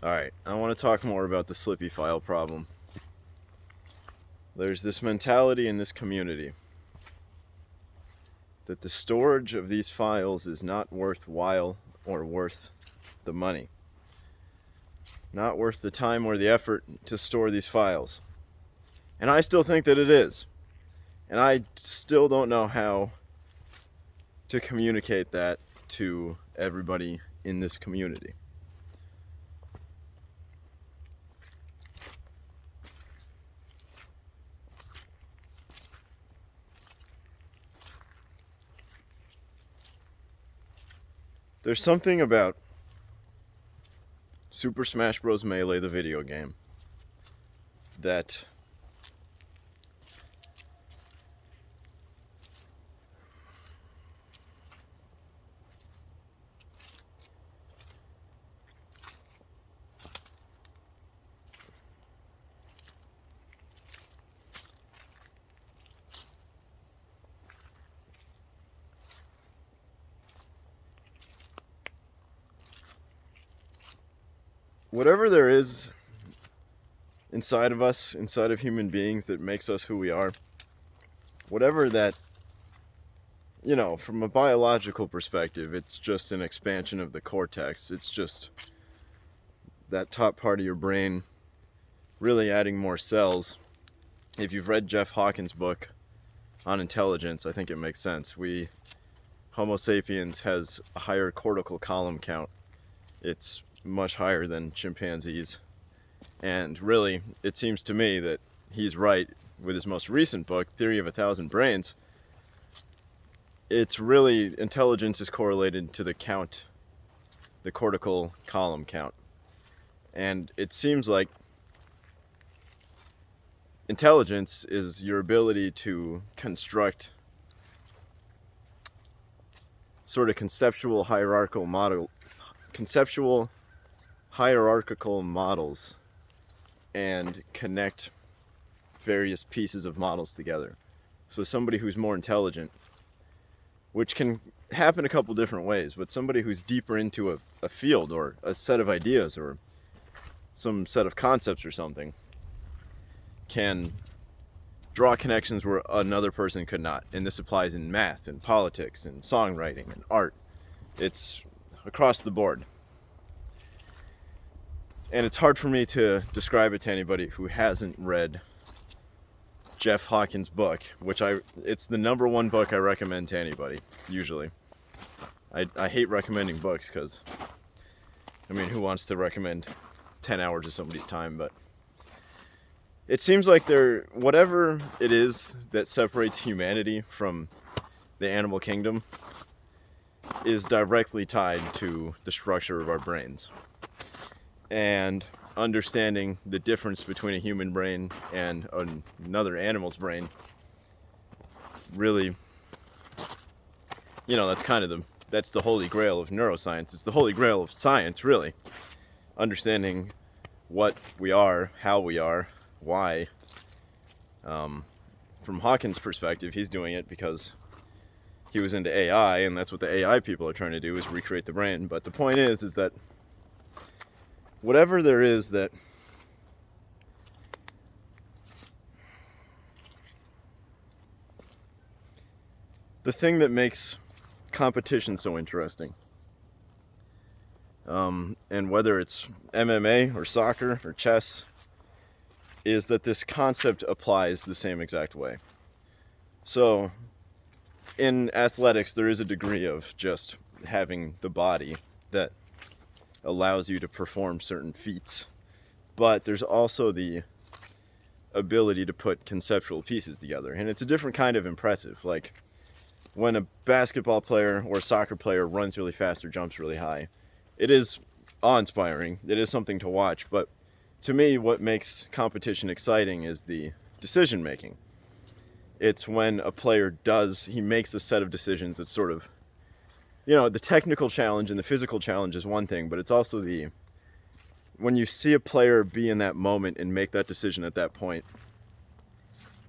Alright, I want to talk more about the Slippi file problem. There's this mentality in this community that the storage of these files is not worthwhile or worth the money. Not worth the time or the effort to store these files. And I still think that it is. And I still don't know how to communicate that to everybody in this community. There's something about Super Smash Bros. Melee, the video game, that whatever there is inside of us, inside of human beings, that makes us who we are, whatever that, from a biological perspective, it's just an expansion of the cortex. It's just that top part of your brain really adding more cells. If you've read Jeff Hawkins' book on intelligence, I think it makes sense. Homo sapiens has a higher cortical column count. It's much higher than chimpanzees. And really, it seems to me that he's right with his most recent book, Theory of a Thousand Brains. It's really, intelligence is correlated to the cortical column count. And it seems like intelligence is your ability to construct sort of conceptual hierarchical models and connect various pieces of models together. So somebody who's more intelligent, which can happen a couple different ways, but somebody who's deeper into a field or a set of ideas or some set of concepts or something, can draw connections where another person could not. And this applies in math and politics and songwriting and art. It's across the board. And it's hard for me to describe it to anybody who hasn't read Jeff Hawkins' book, it's the number one book I recommend to anybody, usually. I hate recommending books because, who wants to recommend 10 hours of somebody's time? But it seems like whatever it is that separates humanity from the animal kingdom is directly tied to the structure of our brains. And understanding the difference between a human brain and another animal's brain, really, that's the holy grail of neuroscience. It's the holy grail of science, really. Understanding what we are, how we are, why. From Hawkins' perspective, he's doing it because he was into AI, and that's what the AI people are trying to do, is recreate the brain. But the point is that whatever there is that the thing that makes competition so interesting, and whether it's MMA or soccer or chess, is that this concept applies the same exact way. So in athletics, there is a degree of just having the body that allows you to perform certain feats, but there's also the ability to put conceptual pieces together, and it's a different kind of impressive. Like when a basketball player or a soccer player runs really fast or jumps really high, it is awe-inspiring. It is something to watch, but to me, what makes competition exciting is the decision making. It's when a player makes a set of decisions that sort of, the technical challenge and the physical challenge is one thing, but it's also when you see a player be in that moment and make that decision at that point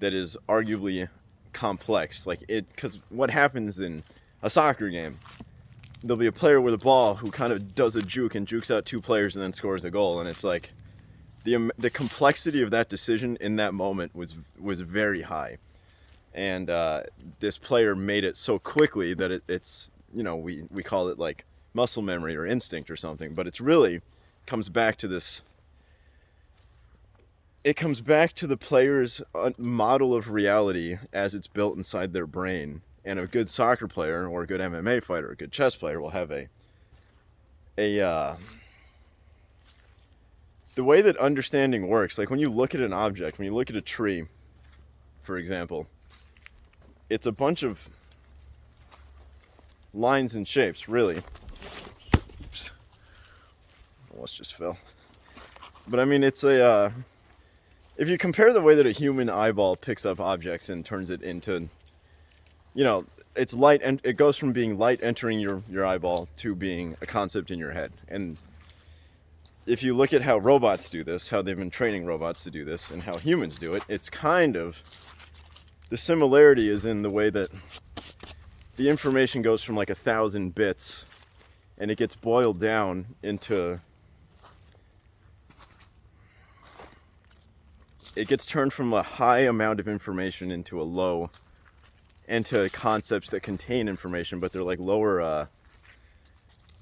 that is arguably complex, because what happens in a soccer game, there'll be a player with a ball who kind of does a juke and jukes out 2 players and then scores a goal, and it's like the complexity of that decision in that moment was very high, and this player made it so quickly that it's, you know, we call it like muscle memory or instinct or something, but it's really comes back to this. It comes back to the player's model of reality as it's built inside their brain. And a good soccer player or a good MMA fighter, or a good chess player will have the way that understanding works. Like when you look at an object, when you look at a tree, for example, it's a bunch of lines and shapes, really. Oops. Almost just fell. But I mean, it's if you compare the way that a human eyeball picks up objects and turns it into, you know, it's light, and it goes from being light entering your eyeball to being a concept in your head. And if you look at how robots do this, how they've been training robots to do this, and how humans do it, it's kind of, the similarity is in the way that the information goes from like 1,000 bits and it gets boiled down into, it gets turned from a high amount of information into concepts that contain information, but they're like lower, I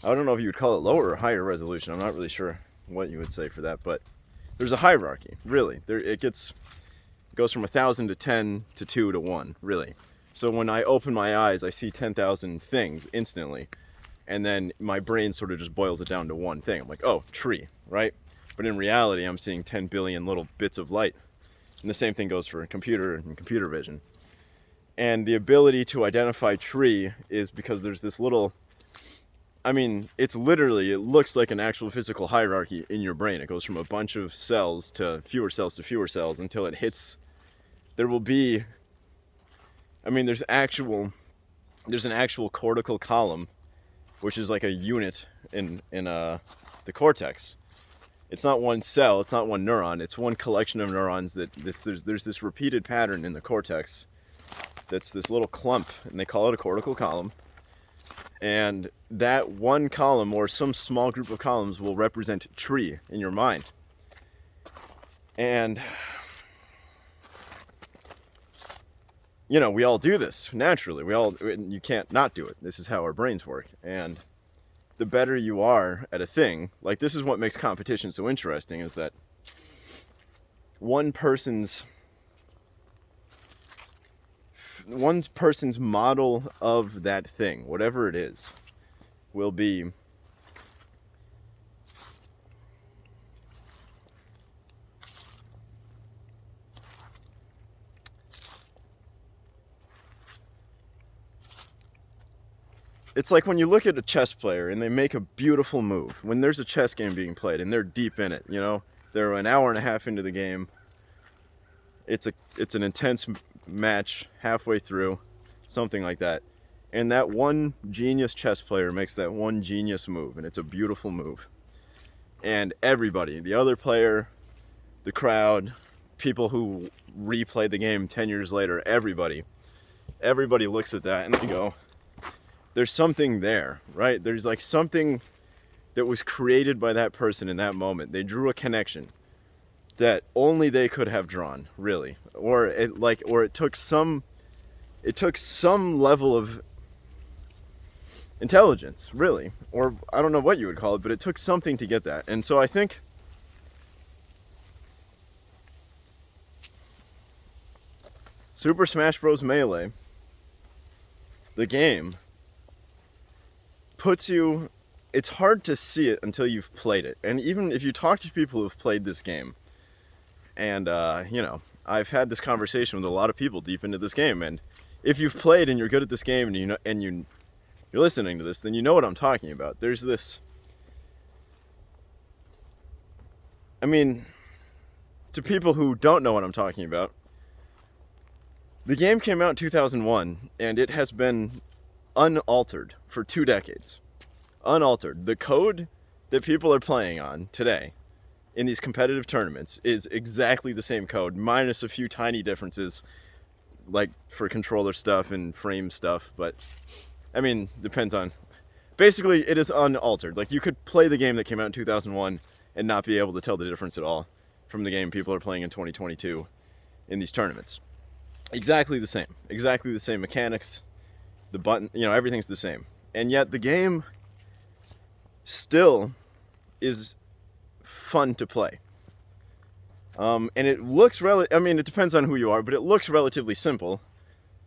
don't know if you would call it lower or higher resolution. I'm not really sure what you would say for that, but there's a hierarchy, really. It goes from 1,000 to 10 to 2 to 1, really. So when I open my eyes, I see 10,000 things instantly, and then my brain sort of just boils it down to one thing. I'm like, oh, tree, right? But in reality, I'm seeing 10 billion little bits of light. And the same thing goes for a computer and computer vision. And the ability to identify tree is because there's this little, I mean, it looks like an actual physical hierarchy in your brain. It goes from a bunch of cells to fewer cells until it hits, there will be, I mean, there's an actual cortical column, which is like a unit in the cortex. It's not one cell, it's not one neuron, it's one collection of neurons that there's this repeated pattern in the cortex that's this little clump, and they call it a cortical column. And that one column, or some small group of columns, will represent tree in your mind. And, you know, we all do this naturally. You can't not do it. This is how our brains work. And the better you are at a thing, like this is what makes competition so interesting, is that one person's model of that thing, whatever it is, will be it's like when you look at a chess player and they make a beautiful move, when there's a chess game being played and they're deep in it, you know, they're an hour and a half into the game, it's an intense match halfway through, something like that, and that one genius chess player makes that one genius move, and it's a beautiful move, and everybody, the other player, the crowd, people who replay the game 10 years later, everybody looks at that and they go, there's something there, right? There's like something that was created by that person in that moment. They drew a connection that only they could have drawn, really. Or it took some level of intelligence, really. Or I don't know what you would call it, but it took something to get that. And so I think Super Smash Bros. Melee, the game, puts you, it's hard to see it until you've played it. And even if you talk to people who've played this game, and you know, I've had this conversation with a lot of people deep into this game, and if you've played and you're good at this game, and you're listening to this, then you know what I'm talking about. There's this, I mean, to people who don't know what I'm talking about, the game came out in 2001, and it has been unaltered for 2 decades. Unaltered. The code that people are playing on today in these competitive tournaments is exactly the same code, minus a few tiny differences, like for controller stuff and frame stuff, but I mean, depends on, basically it is unaltered. Like, you could play the game that came out in 2001 and not be able to tell the difference at all from the game people are playing in 2022 in these tournaments. Exactly the same mechanics, the button, everything's the same. And yet the game still is fun to play. And it looks it depends on who you are, but it looks relatively simple.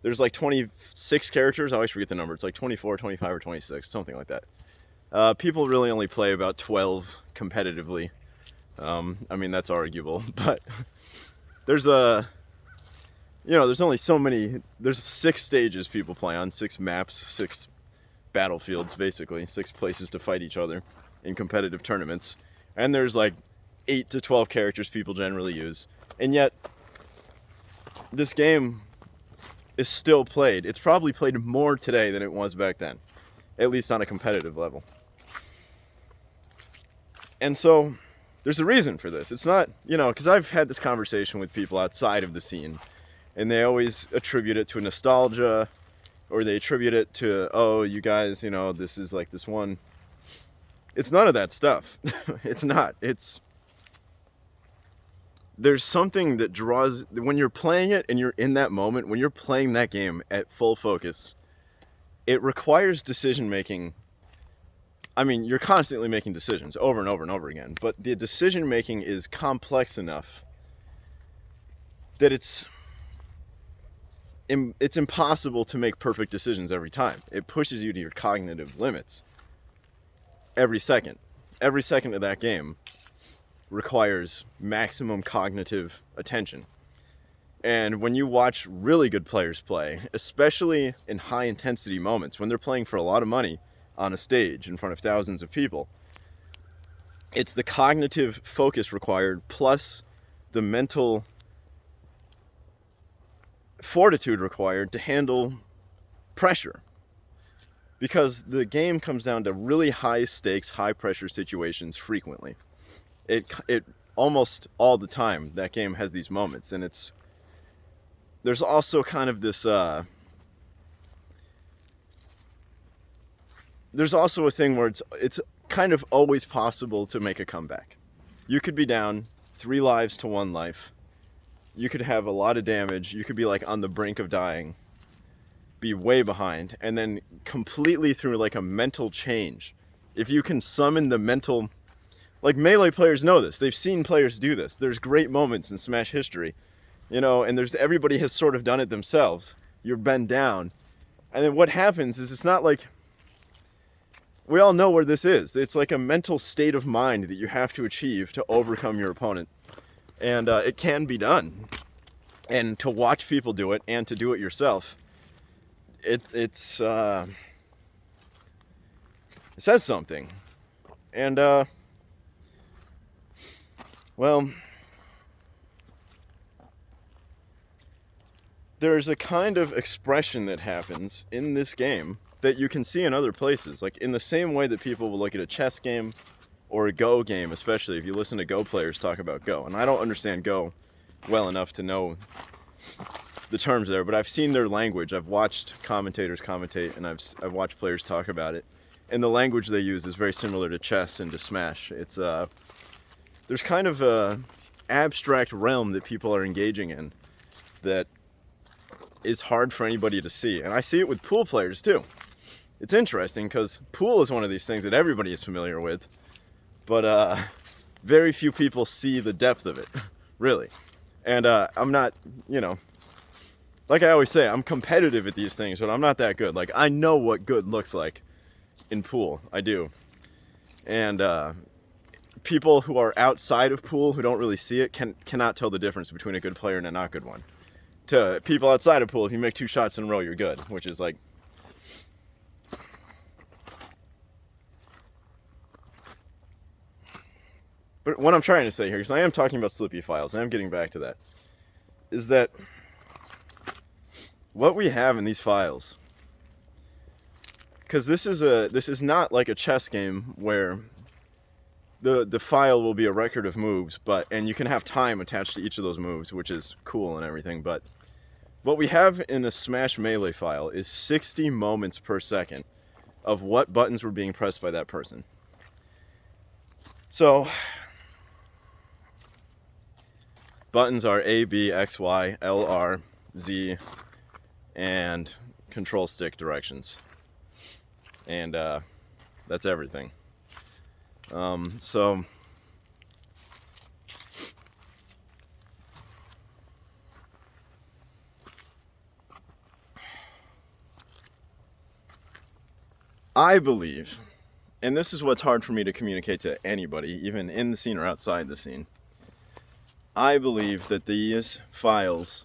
There's like 26 characters. I always forget the number. It's like 24, 25, or 26, something like that. People really only play about 12 competitively. That's arguable, but there's there's only so many. There's 6 stages people play on, 6 maps, 6 battlefields, basically 6 places to fight each other in competitive tournaments. And there's like 8 to 12 characters people generally use. And yet, this game is still played. It's probably played more today than it was back then, at least on a competitive level. And so, there's a reason for this. It's not, because I've had this conversation with people outside of the scene, and they always attribute it to nostalgia, or they attribute it to, oh, you guys, this is like this one. It's none of that stuff. It's not. There's something that draws, when you're playing it and you're in that moment, when you're playing that game at full focus, it requires decision making. You're constantly making decisions over and over and over again, but the decision making is complex enough that it's impossible to make perfect decisions every time. It pushes you to your cognitive limits every second. Every second of that game requires maximum cognitive attention. And when you watch really good players play, especially in high intensity moments, when they're playing for a lot of money on a stage in front of thousands of people, it's the cognitive focus required plus the mental fortitude required to handle pressure. Because the game comes down to really high stakes, high pressure situations frequently. It almost all the time, that game has these moments, and there's also kind of this there's also a thing where it's kind of always possible to make a comeback. You could be down 3 lives to 1 life. You could have a lot of damage. You could be like on the brink of dying, be way behind, and then completely through like a mental change. If you can summon the mental, like Melee players know this. They've seen players do this. There's great moments in Smash history, and everybody has sort of done it themselves. You're bent down. And then what happens is it's not like, we all know where this is. It's like a mental state of mind that you have to achieve to overcome your opponent. And it can be done. And to watch people do it and to do it yourself, it says something. And, there's a kind of expression that happens in this game that you can see in other places. Like, in the same way that people will look at a chess game or a Go game, especially if you listen to Go players talk about Go. And I don't understand Go well enough to know the terms there, but I've seen their language. I've watched commentators commentate, and I've watched players talk about it. And the language they use is very similar to chess and to Smash. It's there's kind of a abstract realm that people are engaging in that is hard for anybody to see. And I see it with pool players too. It's interesting because pool is one of these things that everybody is familiar with, but very few people see the depth of it, really. And I'm not, like I always say, I'm competitive at these things, but I'm not that good. Like, I know what good looks like in pool. I do. And people who are outside of pool, who don't really see it, cannot tell the difference between a good player and a not good one. To people outside of pool, if you make 2 shots in a row, you're good, which is like, but what I'm trying to say here, because I am talking about Slippi files, and I'm getting back to that, is that what we have in these files, because this is not like a chess game where the file will be a record of moves, and you can have time attached to each of those moves, which is cool and everything, but what we have in a Smash Melee file is 60 moments per second of what buttons were being pressed by that person. So buttons are A, B, X, Y, L, R, Z, and control stick directions. And that's everything. So I believe, and this is what's hard for me to communicate to anybody, even in the scene or outside the scene, I believe that these files,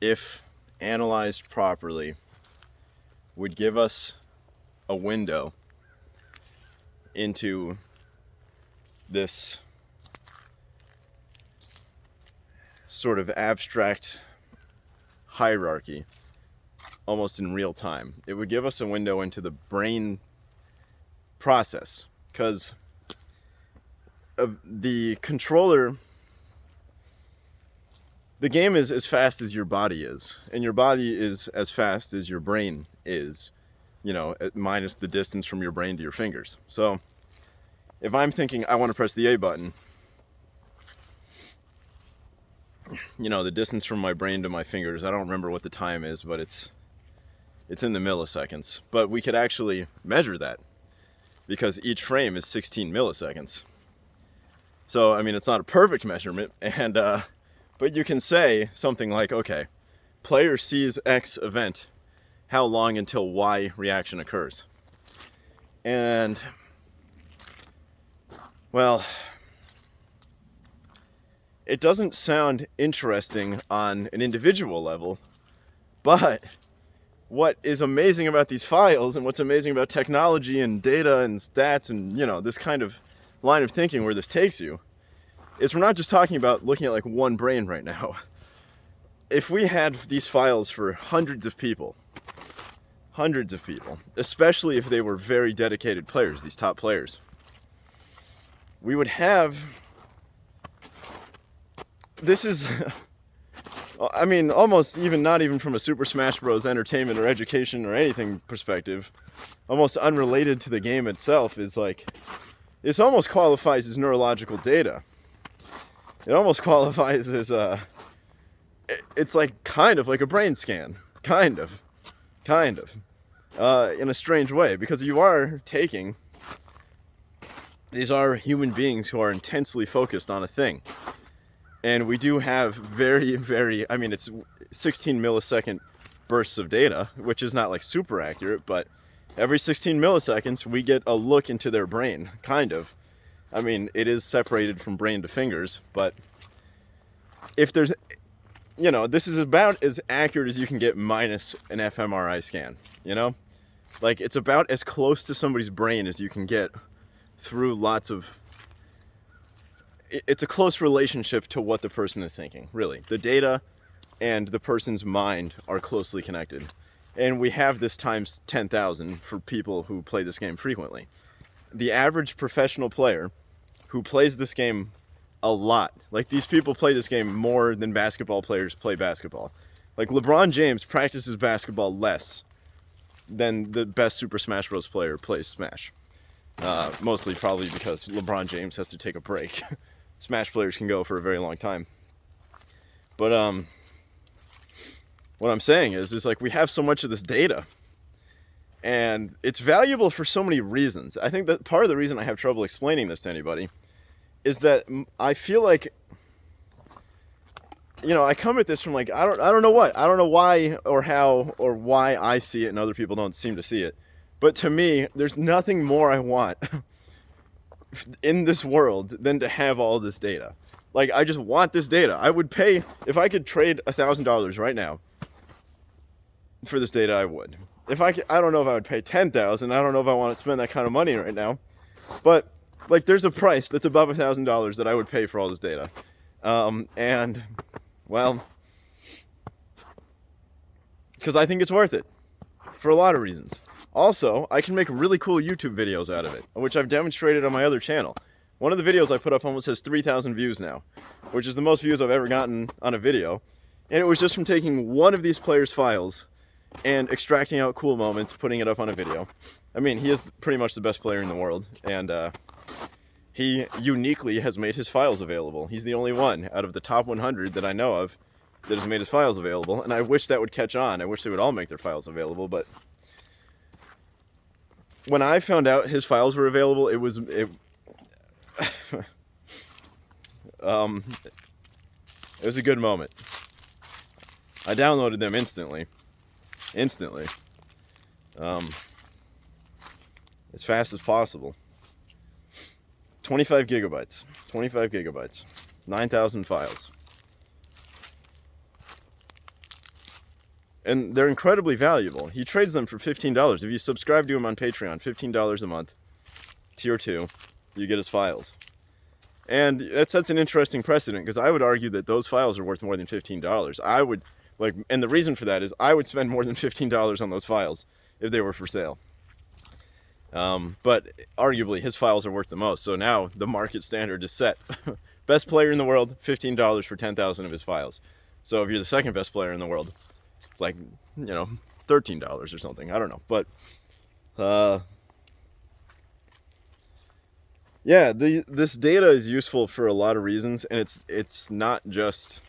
if analyzed properly, would give us a window into this sort of abstract hierarchy almost in real time. It would give us a window into the brain process, because of the controller, the game is as fast as your body is, and your body is as fast as your brain is, you know, minus the distance from your brain to your fingers. So if I'm thinking I want to press the A button, you know, the distance from my brain to my fingers, I don't remember what the time is, but it's in the milliseconds. But we could actually measure that, because each frame is 16 milliseconds. So, I mean, it's not a perfect measurement, and but you can say something like, okay, player sees X event, how long until Y reaction occurs? And, well, it doesn't sound interesting on an individual level, but what is amazing about these files, and what's amazing about technology and data and stats and, you know, this kind of line of thinking where this takes you, is we're not just talking about looking at like one brain right now. If we had these files for hundreds of people, especially if they were very dedicated players, these top players, we would have, this is, I mean, almost even not even from a Super Smash Bros. Entertainment or education or anything perspective, almost unrelated to the game itself, is like, this almost qualifies as neurological data. It almost qualifies as it's like kind of like a brain scan, kind of, in a strange way, because you are taking, these are human beings who are intensely focused on a thing. And we do have very, I mean, it's 16 millisecond bursts of data, which is not like super accurate, but every 16 milliseconds we get a look into their brain, kind of. I mean, it is separated from brain to fingers, but if there's, you know, this is about as accurate as you can get minus an fMRI scan, you know? Like, it's about as close to somebody's brain as you can get through lots of, it's a close relationship to what the person is thinking, really. The data and the person's mind are closely connected. And we have this times 10,000 for people who play this game frequently. The average professional player who plays this game a lot, like, these people play this game more than basketball players play basketball. Like, LeBron James practices basketball less than the best Super Smash Bros. Player plays Smash. Mostly probably because LeBron James has to take a break. Smash players can go for a very long time. But what I'm saying is like, we have so much of this data, and it's valuable for so many reasons. I think that part of the reason I have trouble explaining this to anybody is that I feel like, you know, I come at this from like, I don't know why or how or why I see it and other people don't seem to see it. But to me, there's nothing more I want in this world than to have all this data. Like, I just want this data. I would pay, if I could trade $1,000 right now for this data, I would. If I don't know if I would pay 10,000. I don't know if I want to spend that kind of money right now. But like, there's a price that's above $1,000 that I would pay for all this data. And well, because I think it's worth it for a lot of reasons. Also, I can make really cool YouTube videos out of it, which I've demonstrated on my other channel. One of the videos I put up almost has 3,000 views now, which is the most views I've ever gotten on a video. And it was just from taking one of these players' files and extracting out cool moments, putting it up on a video. I mean, he is pretty much the best player in the world, and he uniquely has made his files available. He's the only one out of the top 100 that I know of that has made his files available, and I wish that would catch on. I wish they would all make their files available, but when I found out his files were available, it was a good moment. I downloaded them instantly, as fast as possible. 25 gigabytes, 9,000 files. And they're incredibly valuable. He trades them for $15. If you subscribe to him on Patreon, $15 a month, tier 2, you get his files. And that sets an interesting precedent, because I would argue that those files are worth more than $15. I would, and the reason for that is I would spend more than $15 on those files if they were for sale. But arguably his files are worth the most. So now the market standard is set. Best player in the world, $15 for 10,000 of his files. So if you're the second best player in the world, it's like, $13 or something. I don't know. But, yeah, this data is useful for a lot of reasons, and it's not just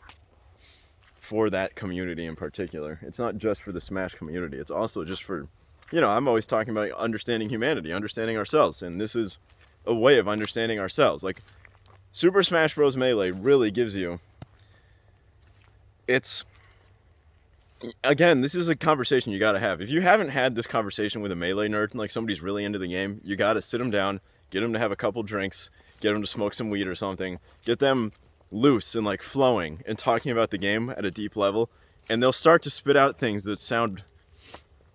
for that community in particular. It's not just for the Smash community. It's also just for, I'm always talking about understanding humanity, understanding ourselves, and this is a way of understanding ourselves. Like, Super Smash Bros. Melee really gives you... Again, this is a conversation you gotta have. If you haven't had this conversation with a Melee nerd, like somebody's really into the game, you gotta sit them down, get them to have a couple drinks, get them to smoke some weed or something, get them loose and like flowing and talking about the game at a deep level, and they'll start to spit out things that sound...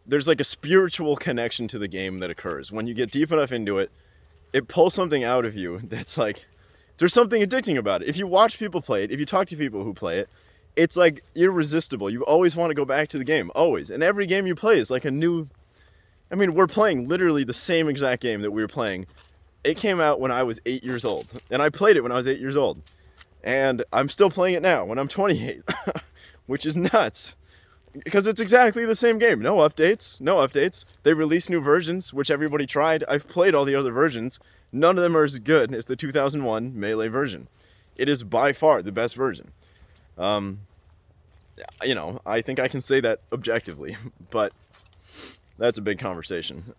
There's like a spiritual connection to the game that occurs. When you get deep enough into it, it pulls something out of you that's like... There's something addicting about it. If you watch people play it, if you talk to people who play it, it's like irresistible. You always want to go back to the game, always. And every game you play is like a new... I mean, we're playing literally the same exact game that we were playing. It came out when I was 8 years old, and I played it when I was 8 years old. And I'm still playing it now when I'm 28, which is nuts. Because it's exactly the same game. No updates. They release new versions, which everybody tried. I've played all the other versions. None of them are as good as the 2001 Melee version. It is by far the best version. I think I can say that objectively, but that's a big conversation.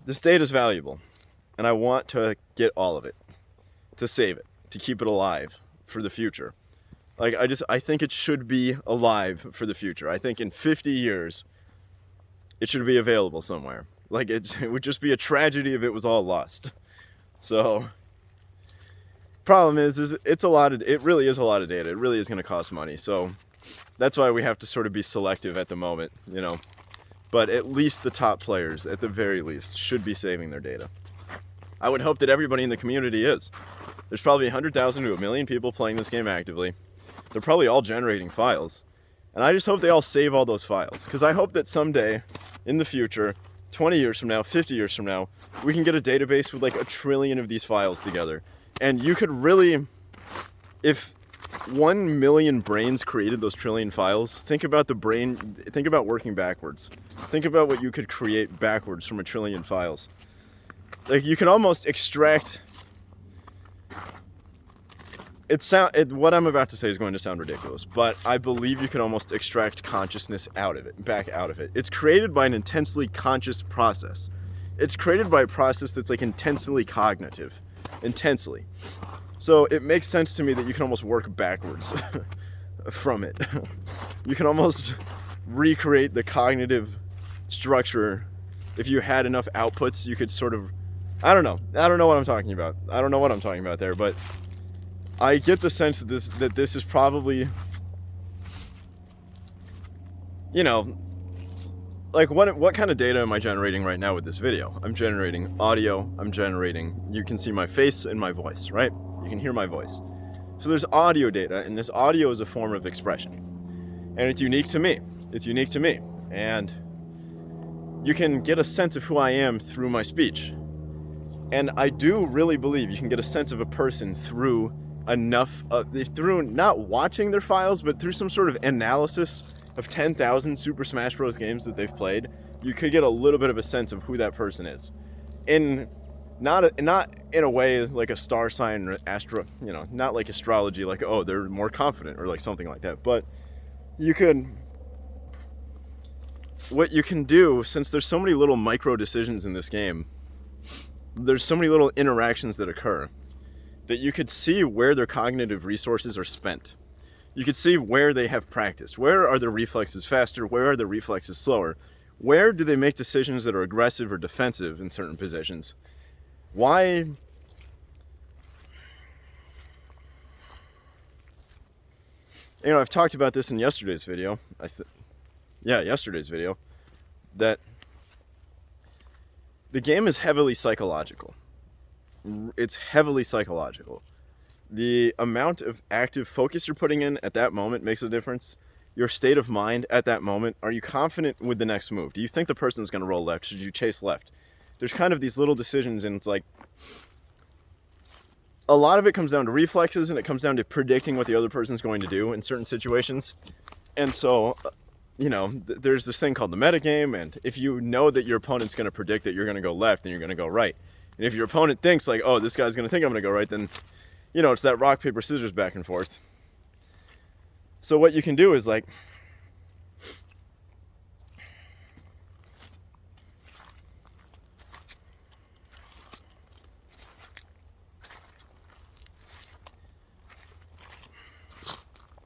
This data is valuable, and I want to get all of it, to save it, to keep it alive for the future. Like, I think it should be alive for the future. I think in 50 years, it should be available somewhere. Like, it would just be a tragedy if it was all lost. So, problem is it really is a lot of data. It really is going to cost money. So, that's why we have to sort of be selective at the moment, But at least the top players, at the very least, should be saving their data. I would hope that everybody in the community is. There's probably 100,000 to 1 million people playing this game actively. They're probably all generating files. And I just hope they all save all those files. Because I hope that someday, in the future, 20 years from now, 50 years from now, we can get a database with like 1 trillion of these files together. And you could really, if 1 million brains created those trillion files, think about working backwards. Think about what you could create backwards from 1 trillion files. Like, you can almost extract... what I'm about to say is going to sound ridiculous, but I believe you can almost extract consciousness back out of it. It's created by an intensely conscious process. It's created by a process that's like intensely cognitive. Intensely. So it makes sense to me that you can almost work backwards from it. You can almost recreate the cognitive structure. If you had enough outputs, you could sort of... I don't know what I'm talking about. I don't know what I'm talking about there, but I get the sense that this is probably, like what kind of data am I generating right now with this video? I'm generating audio, you can see my face and my voice, right? You can hear my voice. So there's audio data, and this audio is a form of expression. And it's unique to me. And you can get a sense of who I am through my speech. And I do really believe you can get a sense of a person through enough, through not watching their files, but through some sort of analysis of 10,000 Super Smash Bros. Games that they've played, you could get a little bit of a sense of who that person is. Not in a way like a star sign or not like astrology, like, oh, they're more confident or like something like that. But what you can do, since there's so many little micro decisions in this game, there's so many little interactions that occur, that you could see where their cognitive resources are spent. You could see where they have practiced. Where are their reflexes faster? Where are their reflexes slower? Where do they make decisions that are aggressive or defensive in certain positions? Why? I've talked about this in yesterday's video. Yesterday's video, that the game is heavily psychological. It's heavily psychological. The amount of active focus you're putting in at that moment makes a difference. Your state of mind at that moment. Are you confident with the next move? Do you think the person's going to roll left? Should you chase left? There's kind of these little decisions, and it's like a lot of it comes down to reflexes, and it comes down to predicting what the other person's going to do in certain situations. And so, there's this thing called the metagame, and if you know that your opponent's going to predict that you're going to go left, then you're going to go right. And if your opponent thinks like, oh, this guy's going to think I'm going to go right, then, it's that rock, paper, scissors back and forth. So what you can do is like,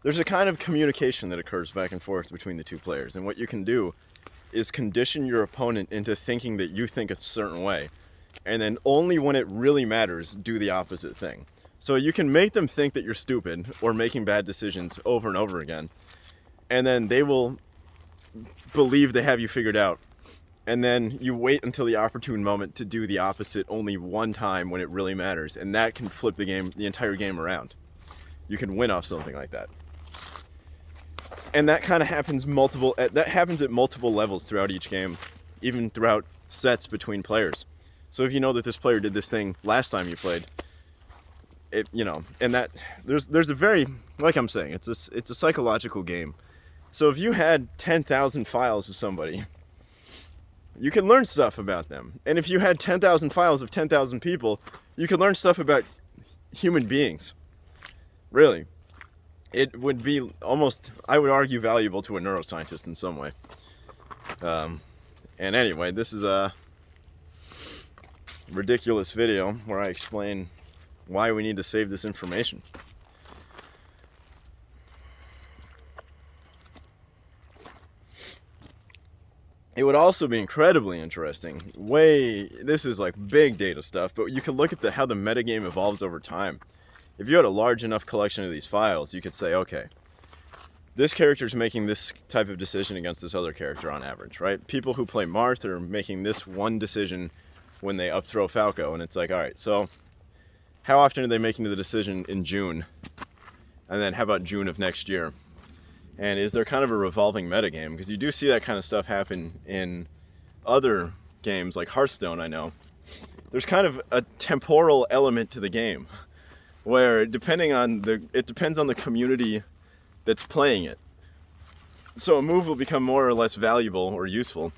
there's a kind of communication that occurs back and forth between the two players. And what you can do is condition your opponent into thinking that you think a certain way. And then only when it really matters, do the opposite thing. So you can make them think that you're stupid or making bad decisions over and over again. And then they will believe they have you figured out. And then you wait until the opportune moment to do the opposite only one time when it really matters. And that can flip the entire game around. You can win off something like that. And that kind of happens at multiple levels throughout each game, even throughout sets between players. So if you know that this player did this thing last time you played, and that there's a very, like I'm saying, it's a psychological game. So if you had 10,000 files of somebody, you can learn stuff about them. And if you had 10,000 files of 10,000 people, you could learn stuff about human beings. Really. It would be almost, I would argue, valuable to a neuroscientist in some way. And anyway, this is a ridiculous video where I explain why we need to save this information. It would also be incredibly interesting. This is like big data stuff, but you could look at how the metagame evolves over time. If you had a large enough collection of these files, you could say, okay, this character's making this type of decision against this other character on average, right? People who play Marth are making this one decision when they up-throw Falco, and it's like, all right, so how often are they making the decision in June? And then how about June of next year? And is there kind of a revolving metagame? Because you do see that kind of stuff happen in other games, like Hearthstone, I know. There's kind of a temporal element to the game, where it depends on the community that's playing it. So a move will become more or less valuable or useful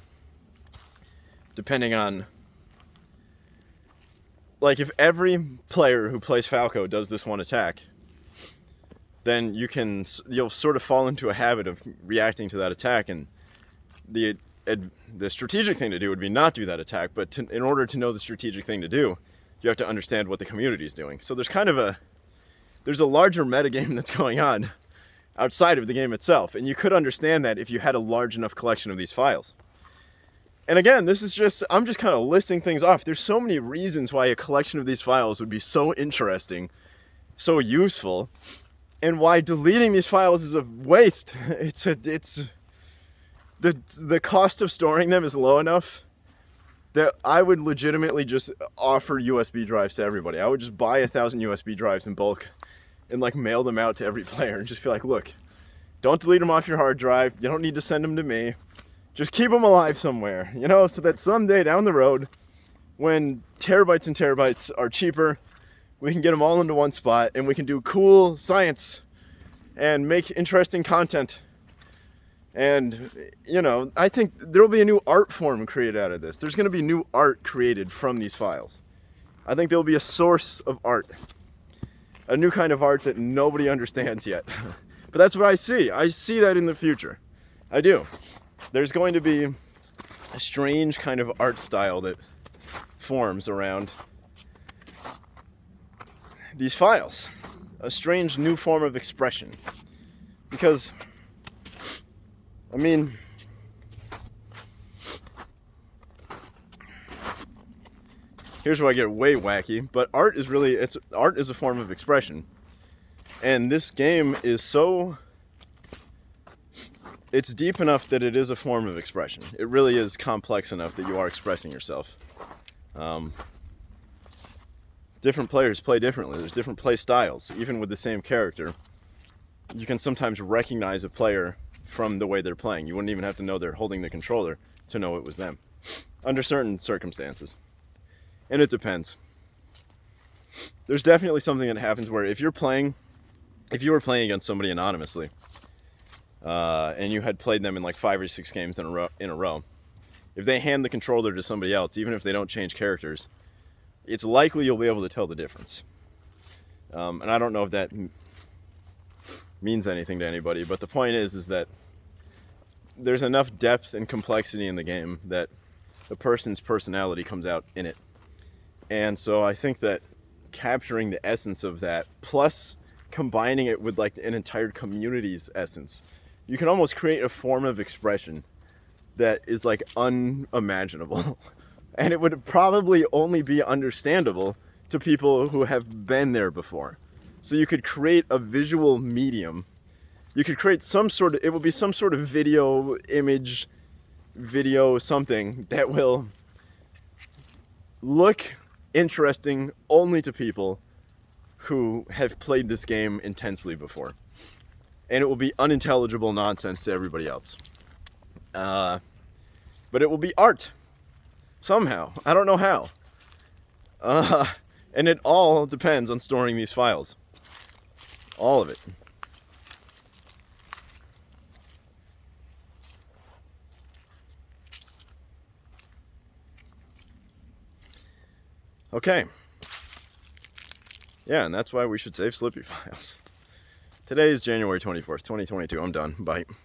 depending on, like, if every player who plays Falco does this one attack, then you'll sort of fall into a habit of reacting to that attack, and the strategic thing to do would be not do that attack, but in order to know the strategic thing to do, you have to understand what the community is doing. So there's a larger metagame that's going on outside of the game itself, and you could understand that if you had a large enough collection of these files. And again, I'm just kind of listing things off. There's so many reasons why a collection of these files would be so interesting, so useful, and why deleting these files is a waste. The cost of storing them is low enough that I would legitimately just offer USB drives to everybody. I would just buy 1,000 USB drives in bulk and like mail them out to every player and just be like, look, don't delete them off your hard drive. You don't need to send them to me. Just keep them alive somewhere, so that someday down the road, when terabytes and terabytes are cheaper, we can get them all into one spot, and we can do cool science and make interesting content. And, you know, I think there will be a new art form created out of this. There's going to be new art created from these files. I think there will be a source of art. A new kind of art that nobody understands yet. But that's what I see. I see that in the future. I do. There's going to be a strange kind of art style that forms around these files. A strange new form of expression. Because, I mean, here's where I get way wacky, but art is really, art is a form of expression. And this game is so, it's deep enough that it is a form of expression. It really is complex enough that you are expressing yourself. Different players play differently. There's different play styles. Even with the same character, you can sometimes recognize a player from the way they're playing. You wouldn't even have to know they're holding the controller to know it was them, under certain circumstances. And it depends. There's definitely something that happens where if you were playing against somebody anonymously, and you had played them in like 5 or 6 games in a row, if they hand the controller to somebody else, even if they don't change characters, it's likely you'll be able to tell the difference. And I don't know if that means anything to anybody, but the point is that there's enough depth and complexity in the game that the person's personality comes out in it. And so I think that capturing the essence of that, plus combining it with like an entire community's essence, you can almost create a form of expression that is like unimaginable. And it would probably only be understandable to people who have been there before. So you could create a visual medium. You could create some sort of, it would be some sort of video, image, video, something that will look interesting only to people who have played this game intensely before. And it will be unintelligible nonsense to everybody else. But it will be art. Somehow. I don't know how. And it all depends on storing these files. All of it. Okay. Yeah, and that's why we should save Slippi files. Today is January 24th, 2022. I'm done. Bye.